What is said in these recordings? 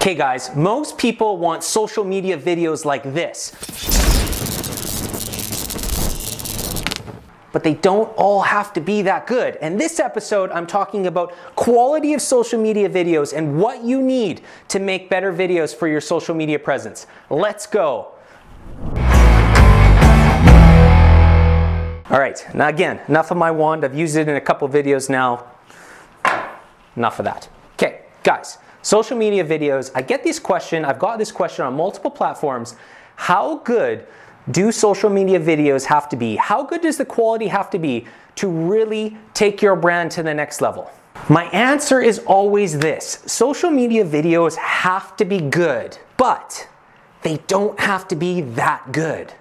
Okay guys, most people want social media videos like this. But they don't all have to be that good. And this episode, I'm talking about quality of social media videos and what you need to make better videos for your social media presence. Let's go. All right, now again, enough of my wand. I've used it in a couple videos now. Enough of that. Okay, guys. Social media videos, I get this question, I've got this question on multiple platforms. How good do social media videos have to be? How good does the quality have to be to really take your brand to the next level? My answer is always this. Social media videos have to be good, but they don't have to be that good.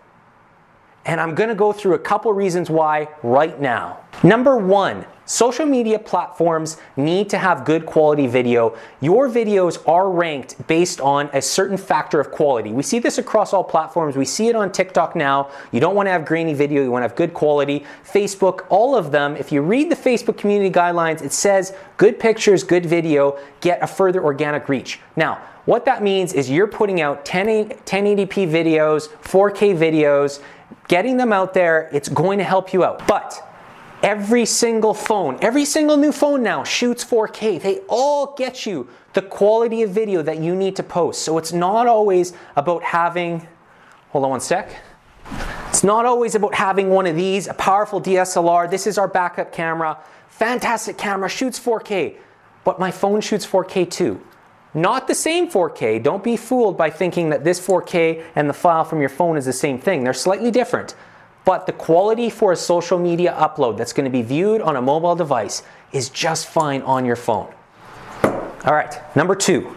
And I'm gonna go through a couple reasons why right now. Number one, social media platforms need to have good quality video. Your videos are ranked based on a certain factor of quality. We see this across all platforms. We see it on TikTok now. You don't want to have grainy video, you want to have good quality. Facebook, all of them, if you read the Facebook community guidelines, it says good pictures, good video, get a further organic reach. Now, what that means is you're putting out 1080p videos, 4K videos, getting them out there, it's going to help you out. But every single phone, every single new phone now shoots 4K. They all get you the quality of video that you need to post. So it's not always about having, hold on one sec. It's not always about having one of these, a powerful DSLR. This is our backup camera. Fantastic camera, shoots 4K. But my phone shoots 4K too. Not the same 4K. Don't be fooled by thinking that this 4K and the file from your phone is the same thing. They're slightly different. But the quality for a social media upload that's going to be viewed on a mobile device is just fine on your phone. All right, number two.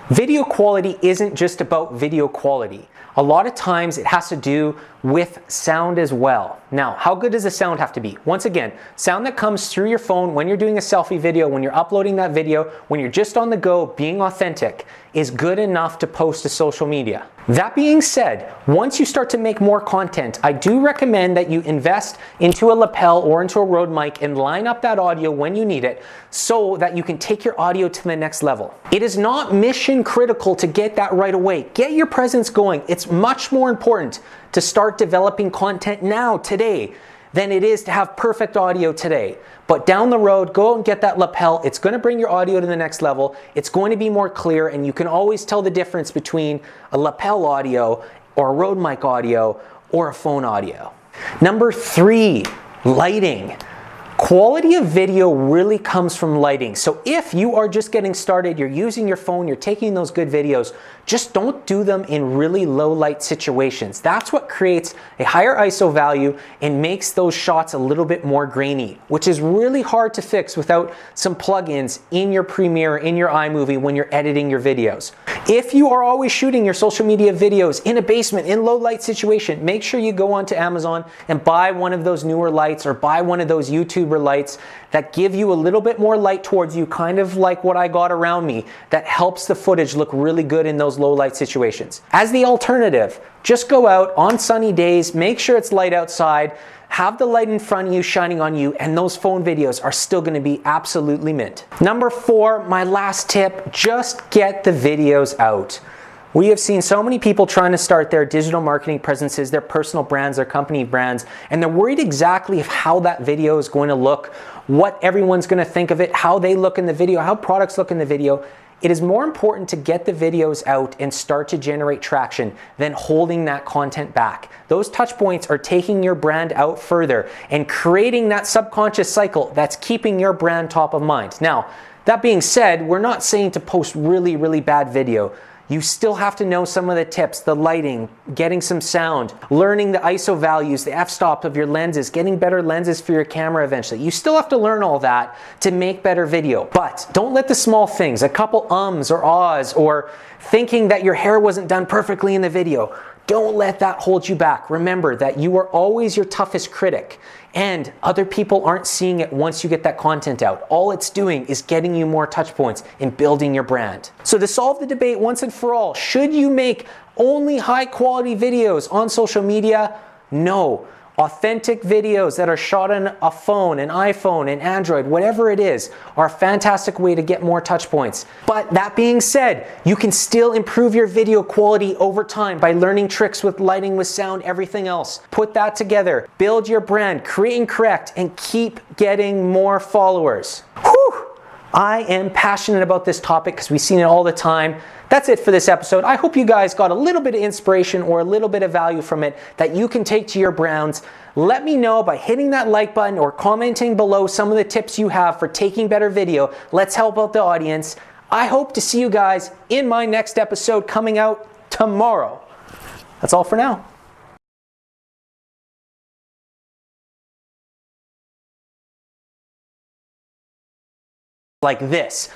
Video quality isn't just about video quality. A lot of times it has to do with sound as well. Now, how good does the sound have to be? Once again, sound that comes through your phone when you're doing a selfie video, when you're uploading that video, when you're just on the go being authentic, is good enough to post to social media. That being said, once you start to make more content, I do recommend that you invest into a lapel or into a Rode mic and line up that audio when you need it so that you can take your audio to the next level. It is not mission critical to get that right away. Get your presence going. It's much more important to start developing content now, today, than it is to have perfect audio today. But down the road, go out and get that lapel. It's going to bring your audio to the next level. It's going to be more clear, and you can always tell the difference between a lapel audio or a Rode mic audio or a phone audio. Number three, lighting. Quality of video really comes from lighting. So if you are just getting started, you're using your phone, you're taking those good videos, just don't do them in really low light situations. That's what creates a higher ISO value and makes those shots a little bit more grainy, which is really hard to fix without some plugins in your Premiere, in your iMovie when you're editing your videos. If you are always shooting your social media videos in a basement, in low light situation, make sure you go onto Amazon and buy one of those newer lights or buy one of those YouTuber lights that give you a little bit more light towards you, kind of like what I got around me, that helps the footage look really good in those low light situations. As the alternative, just go out on sunny days, make sure it's light outside, have the light in front of you shining on you, and those phone videos are still going to be absolutely mint. Number four, my last tip, just get the videos out. We have seen so many people trying to start their digital marketing presences, their personal brands, their company brands, and they're worried exactly of how that video is going to look, what everyone's going to think of it, how they look in the video, how products look in the video. It is more important to get the videos out and start to generate traction than holding that content back. Those touch points are taking your brand out further and creating that subconscious cycle that's keeping your brand top of mind. Now, that being said, we're not saying to post really, really bad video. You still have to know some of the tips, the lighting, getting some sound, learning the ISO values, the f-stop of your lenses, getting better lenses for your camera eventually. You still have to learn all that to make better video. But don't let the small things, a couple ums or ahs, or thinking that your hair wasn't done perfectly in the video, don't let that hold you back. Remember that you are always your toughest critic, and other people aren't seeing it once you get that content out. All it's doing is getting you more touch points and building your brand. So to solve the debate once and for all, should you make only high quality videos on social media? No. Authentic videos that are shot on a phone, an iPhone, an Android, whatever it is, are a fantastic way to get more touch points. But that being said, you can still improve your video quality over time by learning tricks with lighting, with sound, everything else. Put that together, build your brand, create and correct, and keep getting more followers. Whew! I am passionate about this topic because we've seen it all the time. That's it for this episode. I hope you guys got a little bit of inspiration or a little bit of value from it that you can take to your brands. Let me know by hitting that like button or commenting below some of the tips you have for taking better video. Let's help out the audience. I hope to see you guys in my next episode coming out tomorrow. That's all for now. Like this.